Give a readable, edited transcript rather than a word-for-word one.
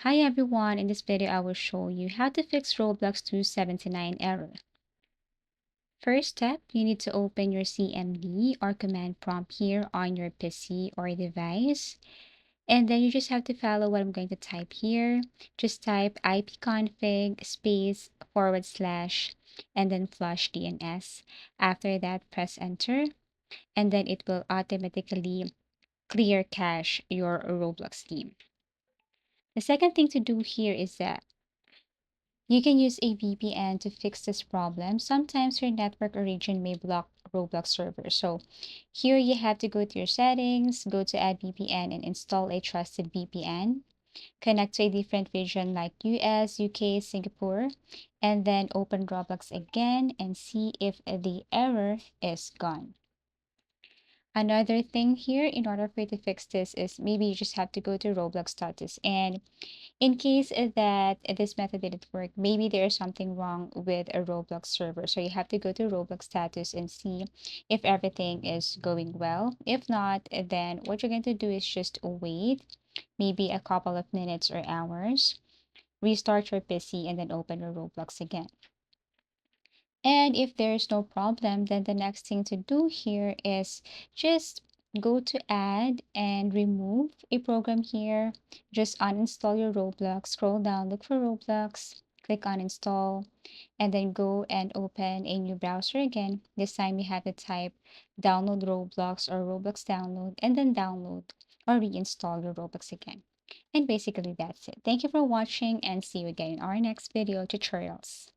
Hi everyone, in this video I will show you how to fix Roblox 279 error. First step, you need to open your CMD or command prompt here on your PC or device. And then you just have to follow what I'm going to type here. Just type ipconfig space / and then flush DNS. After that, press enter and then it will automatically clear cache your Roblox theme. The second thing to do here is that you can use a VPN to fix this problem. Sometimes your network or region may block Roblox servers. So here you have to go to your settings, go to add VPN and install a trusted VPN. Connect to a different region like US, UK, Singapore, and then open Roblox again and see if the error is gone. Another thing here, in order for you to fix this, is maybe you just have to go to Roblox status, and in case that this method didn't work, maybe there's something wrong with a Roblox server. So you have to go to Roblox status and see if everything is going well. If not, then what you're going to do is just wait maybe a couple of minutes or hours, restart your PC, and then open your Roblox again. And if there's no problem, then the next thing to do here is just go to add and remove a program here. Just uninstall your Roblox, scroll down, look for Roblox, click on install, and then go and open a new browser again. This time you have to type download Roblox or Roblox download, and then download or reinstall your Roblox again. And basically that's it. Thank you for watching and see you again in our next video tutorials.